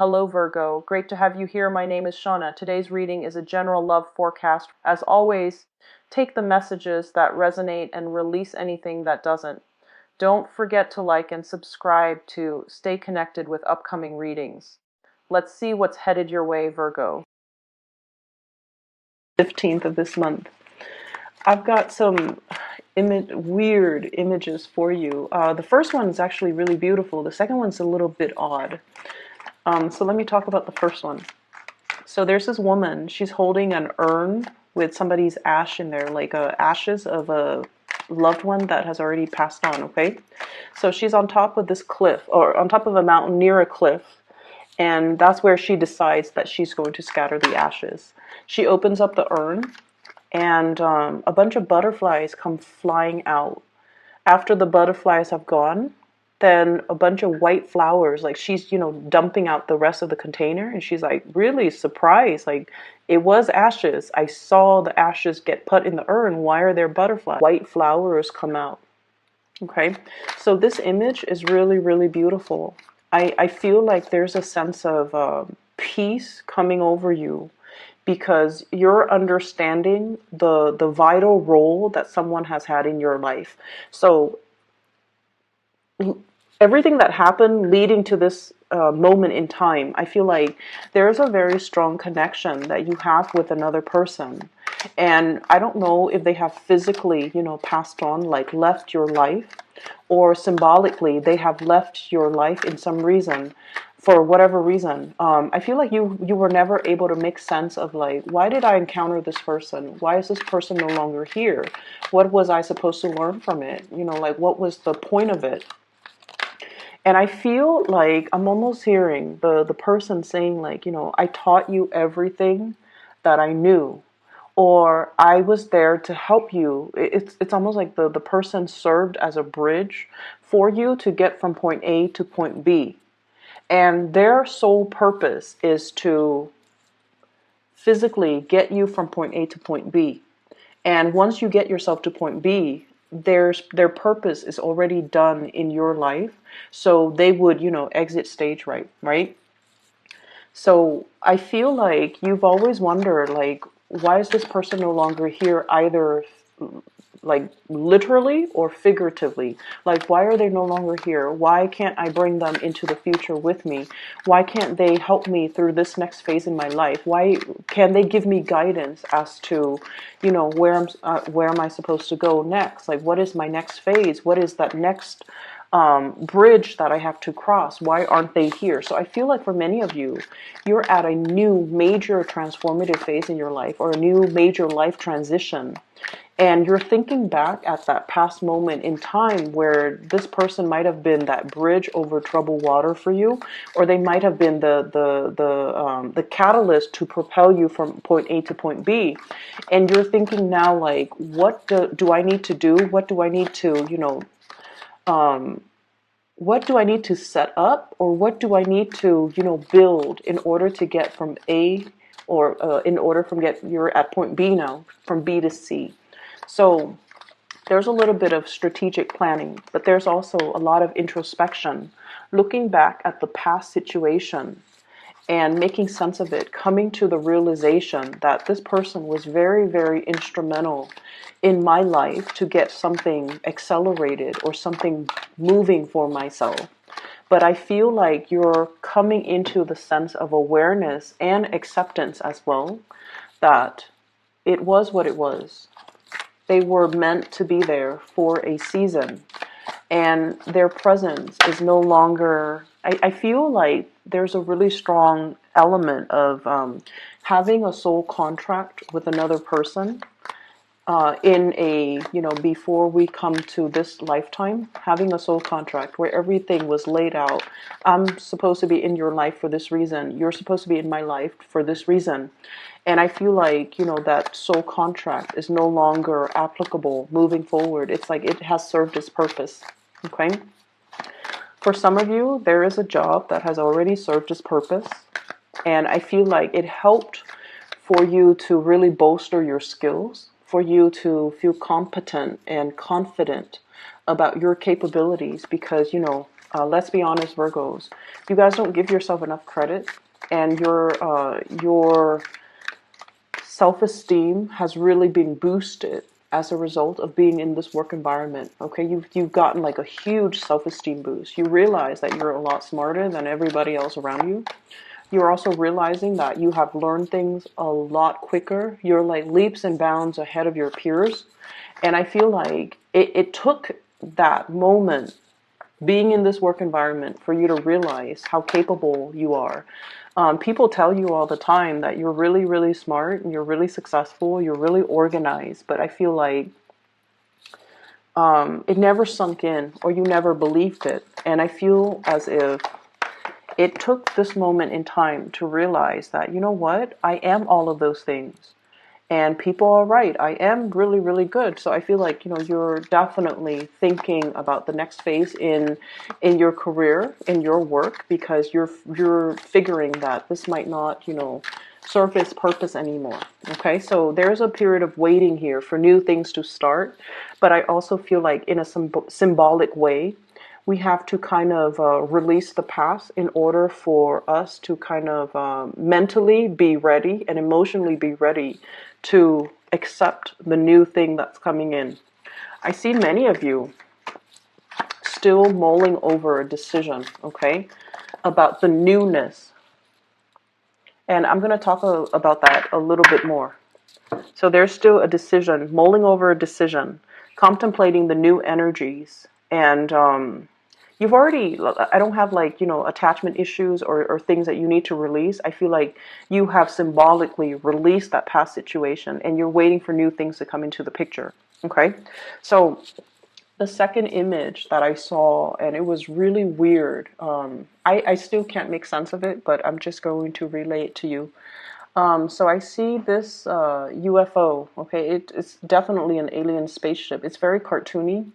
Hello Virgo, great to have you here. My name is Shauna. Today's reading is a general love forecast. As always, take the messages that resonate and release anything that doesn't. Don't forget to like and subscribe to stay connected with upcoming readings. Let's see what's headed your way, Virgo. 15th of this month. I've got some weird images for you. The first one is actually really beautiful. The second one's a little bit odd. So let me talk about the first one. So there's this woman. She's holding an urn with somebody's ash in there, like ashes of a loved one that has already passed on, okay? So she's on top of this cliff, or on top of a mountain near a cliff, and that's where she decides that she's going to scatter the ashes. She opens up the urn, and a bunch of butterflies come flying out. After the butterflies have gone, then a bunch of white flowers, like she's, dumping out the rest of the container, and she's like really surprised, like it was ashes. I saw the ashes get put in the urn. Why are there butterflies? White flowers come out. Okay, so this image is really, really beautiful. I feel like there's a sense of peace coming over you, because you're understanding the vital role that someone has had in your life. So everything that happened leading to this moment in time, I feel like there's a very strong connection that you have with another person. And I don't know if they have physically, passed on, like left your life, or symbolically they have left your life in some reason, for whatever reason. I feel like you were never able to make sense of, like, why did I encounter this person? Why is this person no longer here? What was I supposed to learn from it? Like, what was the point of it? And I feel like I'm almost hearing the person saying, like, I taught you everything that I knew, or I was there to help you. It's almost like the person served as a bridge for you to get from point A to point B. And their sole purpose is to physically get you from point A to point B. And once you get yourself to point B, their purpose is already done in your life. So they would, exit stage right? So I feel like you've always wondered, like, why is this person no longer here, either like literally or figuratively? Like, why are they no longer here? Why can't I bring them into the future with me? Why can't they help me through this next phase in my life? Why can they give me guidance as to, where am I supposed to go next? Like, what is my next phase? What is that next bridge that I have to cross? Why aren't they here? So I feel like for many of you, you're at a new major transformative phase in your life, or a new major life transition. And you're thinking back at that past moment in time where this person might have been that bridge over troubled water for you, or they might have been the catalyst to propel you from point A to point B. And you're thinking now, like, what do I need to do? What do I need to, what do I need to set up, or what do I need to, build in order to get from A, or in order from you're at point B now, from B to C. So there's a little bit of strategic planning, but there's also a lot of introspection, looking back at the past situation and making sense of it, coming to the realization that this person was very, very instrumental in my life to get something accelerated or something moving for myself. But I feel like you're coming into the sense of awareness and acceptance as well, that it was what it was. They were meant to be there for a season, and their presence is no longer. I feel like there's a really strong element of having a soul contract with another person, in a, before we come to this lifetime, having a soul contract where everything was laid out. I'm supposed to be in your life for this reason. You're supposed to be in my life for this reason. And I feel like, that soul contract is no longer applicable moving forward. It's like it has served its purpose. Okay? For some of you, there is a job that has already served its purpose. And I feel like it helped for you to really bolster your skills, for you to feel competent and confident about your capabilities, because, Let's be honest, Virgos, you guys don't give yourself enough credit, and your self-esteem has really been boosted as a result of being in this work environment. Okay, you've gotten like a huge self-esteem boost. You realize that you're a lot smarter than everybody else around you. You're also realizing that you have learned things a lot quicker. You're like leaps and bounds ahead of your peers. And I feel like it took that moment being in this work environment for you to realize how capable you are. People tell you all the time that you're really, really smart and you're really successful, you're really organized, but I feel like it never sunk in or you never believed it. And I feel as if it took this moment in time to realize that, you know what, I am all of those things. And people are right. I am really, really good. So I feel like, you're definitely thinking about the next phase in your career, in your work, because you're figuring that this might not, serve its purpose anymore. Okay, so there's a period of waiting here for new things to start. But I also feel like in a symbolic way, we have to kind of release the past in order for us to kind of mentally be ready and emotionally be ready to accept the new thing that's coming in. I see many of you still mulling over a decision, okay, about the newness. And I'm going to talk about that a little bit more. So there's still a decision, mulling over a decision, contemplating the new energies, and you've already, I don't have like, attachment issues or things that you need to release. I feel like you have symbolically released that past situation and you're waiting for new things to come into the picture. Okay. So the second image that I saw, and it was really weird. I still can't make sense of it, but I'm just going to relay it to you. So I see this UFO. Okay. It's definitely an alien spaceship. It's very cartoony.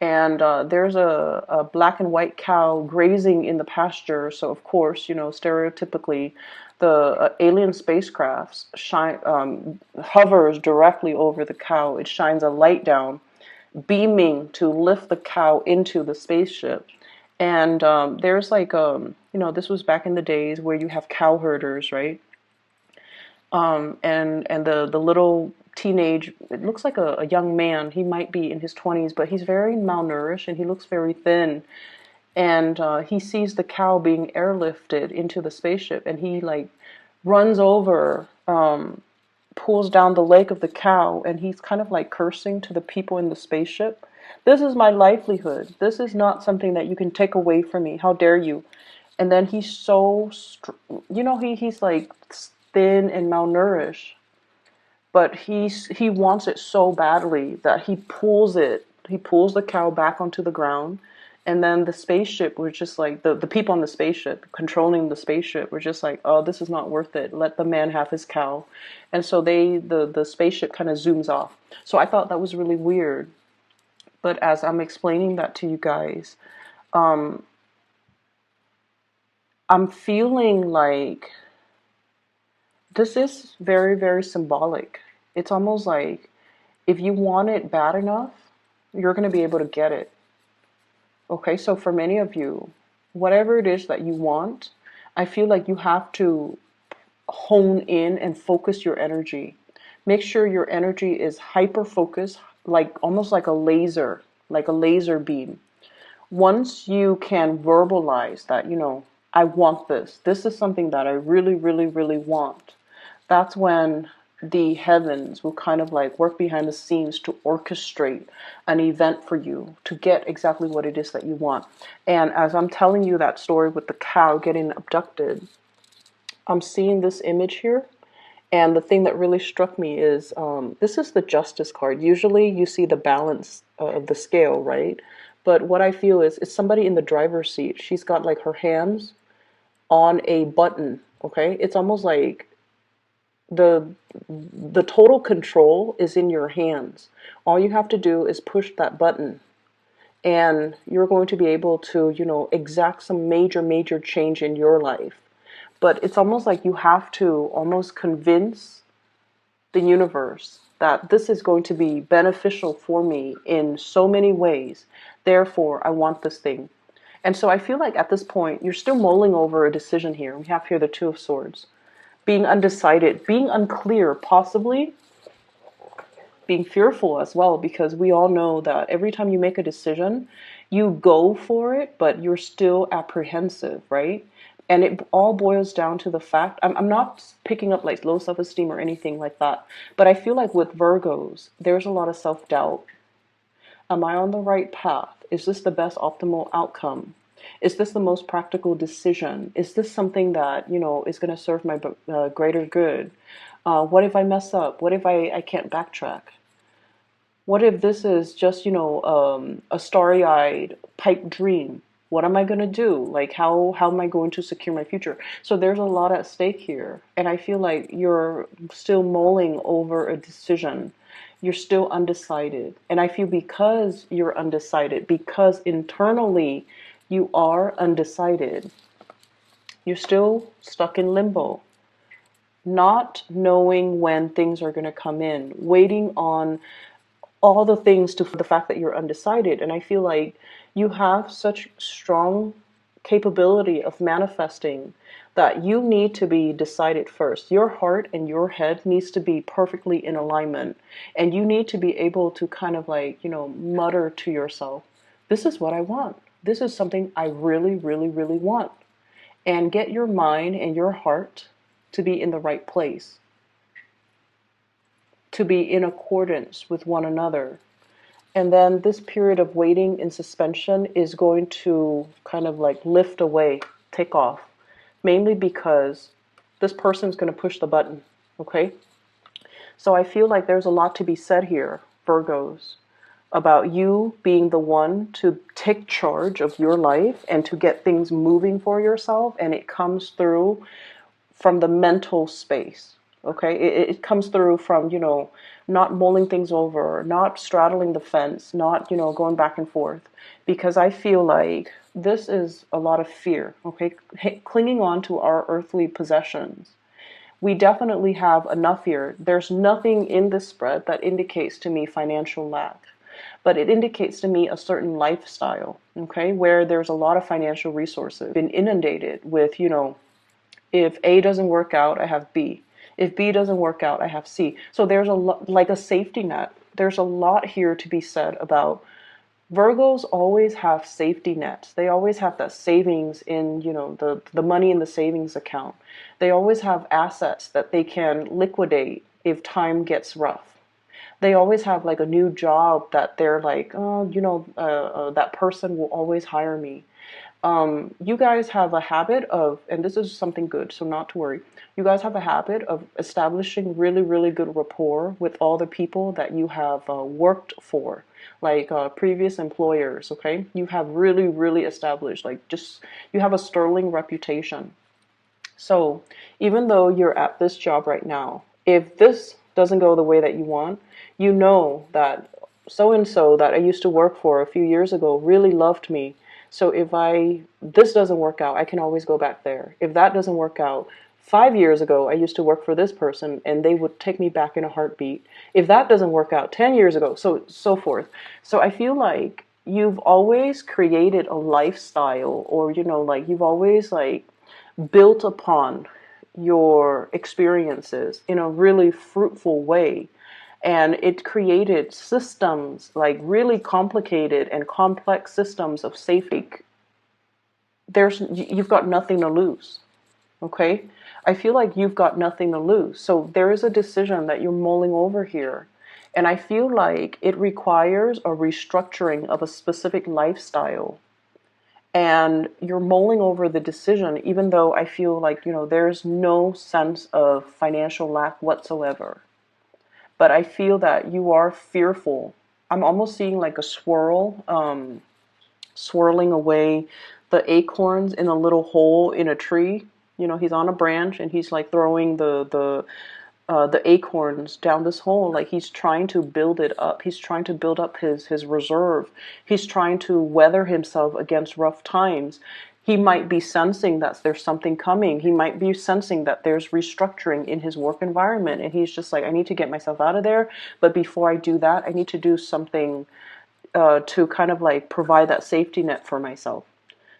And there's a black and white cow grazing in the pasture. So of course, stereotypically, the alien spacecraft hovers directly over the cow. It shines a light down, beaming to lift the cow into the spaceship. And there's like, this was back in the days where you have cow herders, right? And the little teenage, it looks like a young man. He might be in his 20s, but he's very malnourished and he looks very thin. And he sees the cow being airlifted into the spaceship, and he like runs over, pulls down the leg of the cow, and he's kind of like cursing to the people in the spaceship. This is my livelihood. This is not something that you can take away from me. How dare you? And then he's so, he's like thin and malnourished, but he wants it so badly that he pulls the cow back onto the ground. And then the spaceship was just like, the people on the spaceship controlling the spaceship were just like, oh, this is not worth it, let the man have his cow. And so the spaceship kind of zooms off. So I thought that was really weird. But as I'm explaining that to you guys, I'm feeling like this is very, very symbolic. It's almost like if you want it bad enough, you're going to be able to get it. Okay, so for many of you, whatever it is that you want, I feel like you have to hone in and focus your energy. Make sure your energy is hyper focused, like almost like a laser beam. Once you can verbalize that, I want this. This is something that I really, really, really want. That's when the heavens will kind of like work behind the scenes to orchestrate an event for you to get exactly what it is that you want. And as I'm telling you that story with the cow getting abducted, I'm seeing this image here. And the thing that really struck me is this is the Justice card. Usually you see the balance of the scale, right? But what I feel is it's somebody in the driver's seat. She's got like her hands on a button, okay? It's almost like the total control is in your hands. All you have to do is push that button, and you're going to be able to, exact some major change in your life. But it's almost like you have to almost convince the universe that this is going to be beneficial for me in so many ways. Therefore, I want this thing. And so I feel like at this point, you're still mulling over a decision here. We have here the Two of Swords. Being undecided, being unclear, possibly being fearful as well, because we all know that every time you make a decision, you go for it, but you're still apprehensive, right? And it all boils down to the fact, I'm not picking up like low self-esteem or anything like that, but I feel like with Virgos, there's a lot of self-doubt. Am I on the right path? Is this the best optimal outcome? Is this the most practical decision? Is this something that, is going to serve my greater good? What if I mess up? What if I can't backtrack? What if this is just, a starry-eyed pipe dream? What am I going to do? Like, how am I going to secure my future? So there's a lot at stake here. And I feel like you're still mulling over a decision. You're still undecided. And I feel because you're undecided, because internally you are undecided, you're still stuck in limbo, not knowing when things are going to come in, waiting on all the things to the fact that you're undecided. And I feel like you have such strong capability of manifesting that you need to be decided first. Your heart and your head needs to be perfectly in alignment. And you need to be able to kind of like, mutter to yourself, this is what I want. This is something I really, really, really want. And get your mind and your heart to be in the right place, to be in accordance with one another. And then this period of waiting in suspension is going to kind of like lift away, take off, mainly because this person's going to push the button, okay? So I feel like there's a lot to be said here, Virgos, about you being the one to take charge of your life and to get things moving for yourself. And it comes through from the mental space. Okay, it comes through from, not mulling things over, not straddling the fence, not, going back and forth. Because I feel like this is a lot of fear, okay? Clinging on to our earthly possessions. We definitely have enough here. There's nothing in this spread that indicates to me financial lack. But it indicates to me a certain lifestyle, okay? Where there's a lot of financial resources. Been inundated with, if A doesn't work out, I have B. If B doesn't work out, I have C. So there's like a safety net. There's a lot here to be said about Virgos always have safety nets. They always have that savings in, the money in the savings account. They always have assets that they can liquidate if time gets rough. They always have like a new job that they're like, that person will always hire me. You guys have a habit of, and this is something good, so not to worry. You guys have a habit of establishing really, really good rapport with all the people that you have worked for, like previous employers, okay? You have really, really established, you have a sterling reputation. So even though you're at this job right now, if this doesn't go the way that you want, you know that so-and-so that I used to work for a few years ago really loved me. So if this doesn't work out, I can always go back there. If that doesn't work out, 5 years ago, I used to work for this person and they would take me back in a heartbeat. If that doesn't work out, 10 years ago, so forth. So I feel like you've always created a lifestyle, or, you've always built upon your experiences in a really fruitful way. And it created systems, like really complicated and complex systems of safety. You've got nothing to lose, okay? I feel like you've got nothing to lose. So there is a decision that you're mulling over here. And I feel like it requires a restructuring of a specific lifestyle. And you're mulling over the decision, even though I feel like, there's no sense of financial lack whatsoever. But I feel that you are fearful. I'm almost seeing like a swirl, swirling away the acorns in a little hole in a tree. He's on a branch and he's like throwing the acorns down this hole. Like he's trying to build it up. He's trying to build up his reserve. He's trying to weather himself against rough times. He might be sensing that there's something coming. He might be sensing that there's restructuring in his work environment. And he's just like, I need to get myself out of there. But before I do that, I need to do something to kind of like provide that safety net for myself.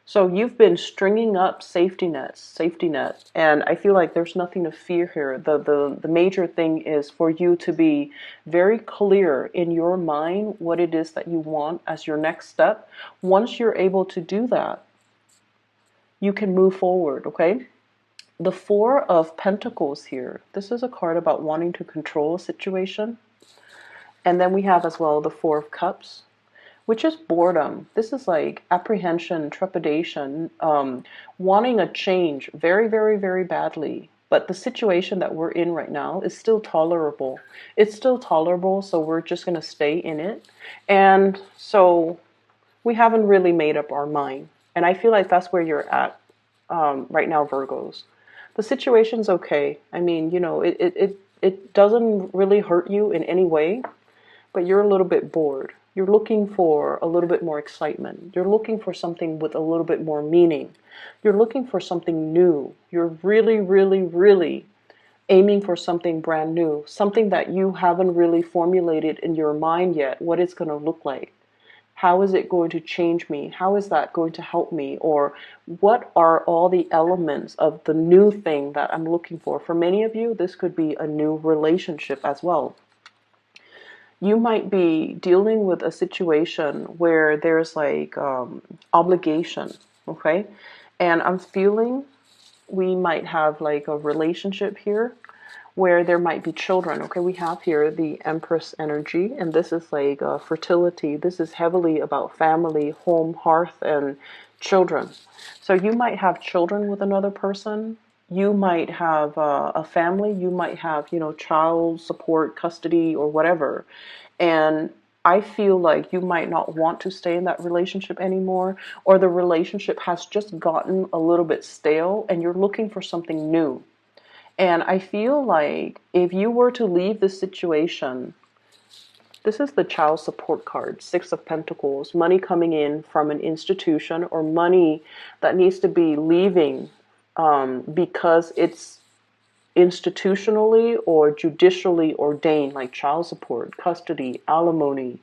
So you've been stringing up safety nets, and I feel like there's nothing to fear here. The major thing is for you to be very clear in your mind what it is that you want as your next step. Once you're able to do that, you can move forward, okay? The Four of Pentacles here. This is a card about wanting to control a situation. And then we have as well the Four of Cups, which is boredom. This is like apprehension, trepidation, wanting a change very, very, very badly. But the situation that we're in right now is still tolerable. It's still tolerable, so we're just going to stay in it. And so we haven't really made up our mind. And I feel like that's where you're at right now, Virgos. The situation's okay. I mean, you know, it doesn't really hurt you in any way, but you're a little bit bored. You're looking for a little bit more excitement. You're looking for something with a little bit more meaning. You're looking for something new. You're really, really, really aiming for something brand new, something that you haven't really formulated in your mind yet, what it's going to look like. How is it going to change me? How is that going to help me? Or what are all the elements of the new thing that I'm looking for? For many of you, this could be a new relationship as well. You might be dealing with a situation where there's like obligation, okay? And I'm feeling we might have like a relationship here where there might be children. Okay, we have here the Empress energy, and this is like fertility. This is heavily about family, home, hearth, and children. So you might have children with another person. You might have a family. You might have, you know, child support, custody, or whatever. And I feel like you might not want to stay in that relationship anymore, or the relationship has just gotten a little bit stale and you're looking for something new. And I feel like if you were to leave this situation, this is the child support card, Six of Pentacles, money coming in from an institution or money that needs to be leaving because it's institutionally or judicially ordained, like child support, custody, alimony.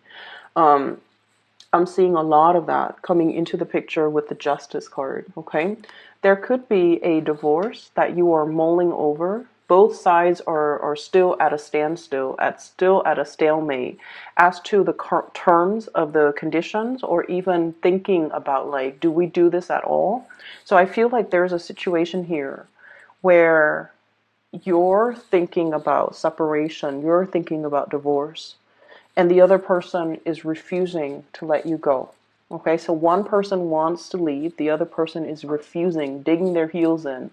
I'm seeing a lot of that coming into the picture with the Justice card, okay? There could be a divorce that you are mulling over. Both sides are still at a standstill, still at a stalemate as to the terms of the conditions, or even thinking about like, do we do this at all? So I feel like there's a situation here where you're thinking about separation, you're thinking about divorce, and the other person is refusing to let you go. Okay, so one person wants to leave, the other person is refusing, digging their heels in.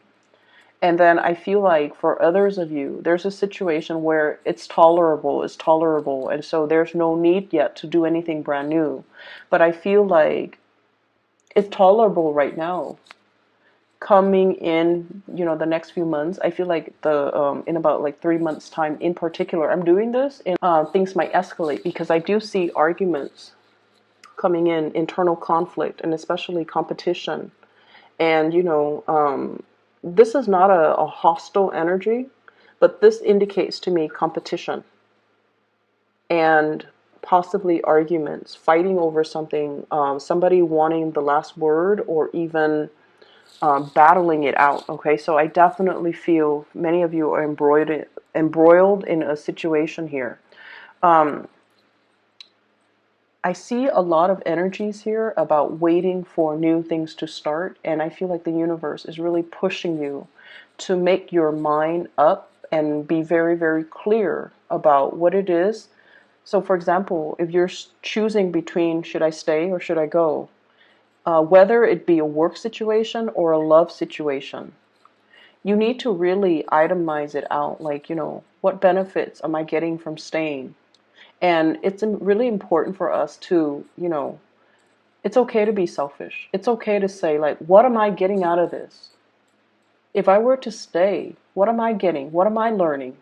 And then I feel like for others of you, there's a situation where it's tolerable, and so there's no need yet to do anything brand new. But I feel like it's tolerable right now. Coming in, you know, the next few months, I feel like in about like 3 months time in particular, I'm doing this, and things might escalate because I do see arguments coming in, internal conflict, and especially competition. And you know, this is not a hostile energy, but this indicates to me competition and possibly arguments, fighting over something, somebody wanting the last word, or even battling it out. Okay, so I definitely feel many of you are embroiled in a situation here. I see a lot of energies here about waiting for new things to start, and I feel like the universe is really pushing you to make your mind up and be very, very clear about what it is. So for example, if you're choosing between should I stay or should I go, whether it be a work situation or a love situation, you need to really itemize it out. Like, you know, what benefits am I getting from staying? And it's really important for us to, you know, it's okay to be selfish. It's okay to say, like, what am I getting out of this? If I were to stay, what am I getting? What am I learning?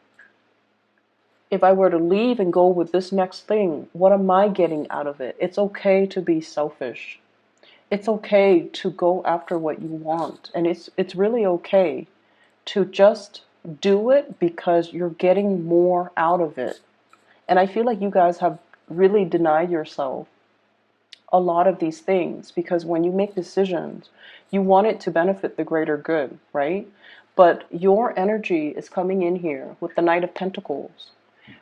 If I were to leave and go with this next thing, what am I getting out of it? It's okay to be selfish. It's okay to go after what you want. And it's really okay to just do it because you're getting more out of it. And I feel like you guys have really denied yourself a lot of these things, because when you make decisions, you want it to benefit the greater good, right? But your energy is coming in here with the Knight of Pentacles,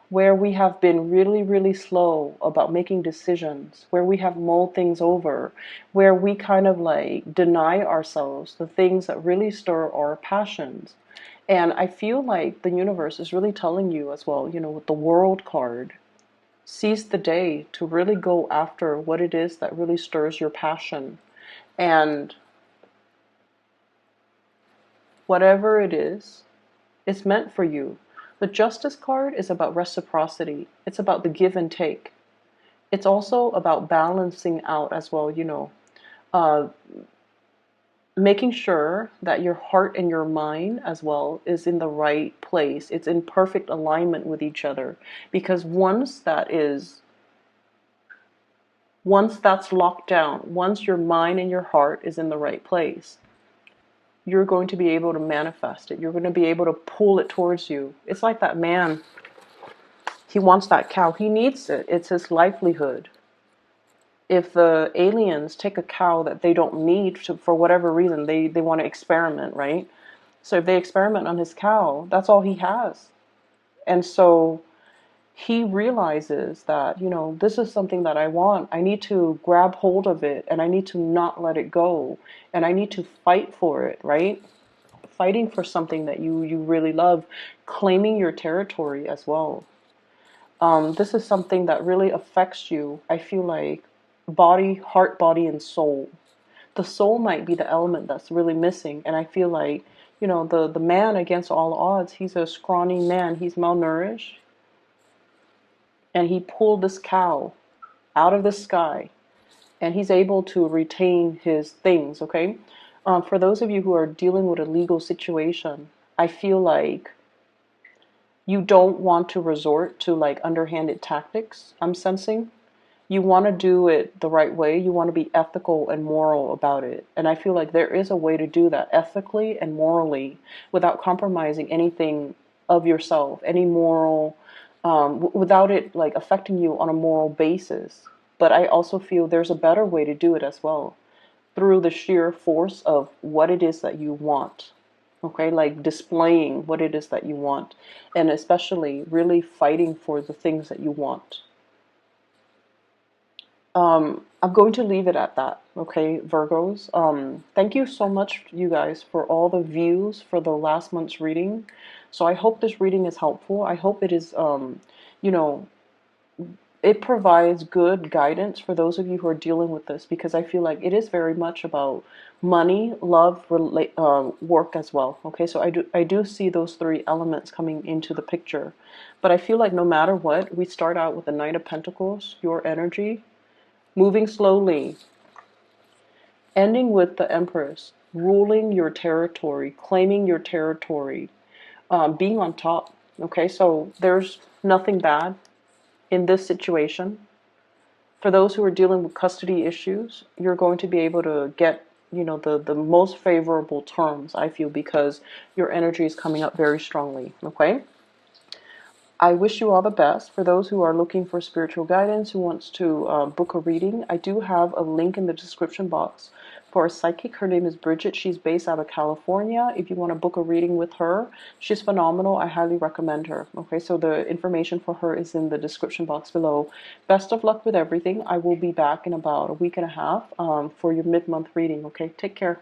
where we have been really, really slow about making decisions, where we have mulled things over, where we kind of like deny ourselves the things that really stir our passions. And I feel like the universe is really telling you as well, with the World card, seize the day to really go after what it is that really stirs your passion. And whatever it is, it's meant for you. The Justice card is about reciprocity. It's about the give and take. It's also about balancing out as well, uh, making sure that your heart and your mind as well is in the right place. It's in perfect alignment with each other. Because once that's locked down, once your mind and your heart is in the right place, you're going to be able to manifest it. You're going to be able to pull it towards you. It's like that man. He wants that cow. He needs it. It's his livelihood. If the aliens take a cow that they don't need for whatever reason, they want to experiment, right? So if they experiment on his cow, that's all he has. And so he realizes that, this is something that I want. I need to grab hold of it, and I need to not let it go. And I need to fight for it, right? Fighting for something that you really love, claiming your territory as well. This is something that really affects you, I feel like, body, heart, body, and soul. The soul might be the element that's really missing, and I feel like, the man against all odds, he's a scrawny man, he's malnourished, and he pulled this cow out of the sky, and he's able to retain his things, okay? For those of you who are dealing with a legal situation, I feel like you don't want to resort to like underhanded tactics, I'm sensing. You want to do it the right way. You want to be ethical and moral about it. And I feel like there is a way to do that ethically and morally without compromising anything of yourself, any moral, without it like affecting you on a moral basis. But I also feel there's a better way to do it as well, through the sheer force of what it is that you want. Okay, like displaying what it is that you want, and especially really fighting for the things that you want. I'm going to leave it at that, okay, Virgos. Thank you so much, you guys, for all the views for the last month's reading. So I hope this reading is helpful. I hope it is, you know, it provides good guidance for those of you who are dealing with this, because I feel like it is very much about money, love, work as well. Okay, so I do see those three elements coming into the picture, but I feel like no matter what, we start out with the Knight of Pentacles, your energy, moving slowly, ending with the Empress, ruling your territory, claiming your territory, being on top. Okay, so there's nothing bad in this situation. For those who are dealing with custody issues, you're going to be able to get, the most favorable terms, I feel, because your energy is coming up very strongly. Okay? I wish you all the best. For those who are looking for spiritual guidance, who wants to book a reading, I do have a link in the description box for a psychic. Her name is Bridget. She's based out of California. If you want to book a reading with her, she's phenomenal. I highly recommend her. Okay, so the information for her is in the description box below. Best of luck with everything. I will be back in about a week and a half for your mid-month reading. Okay, take care.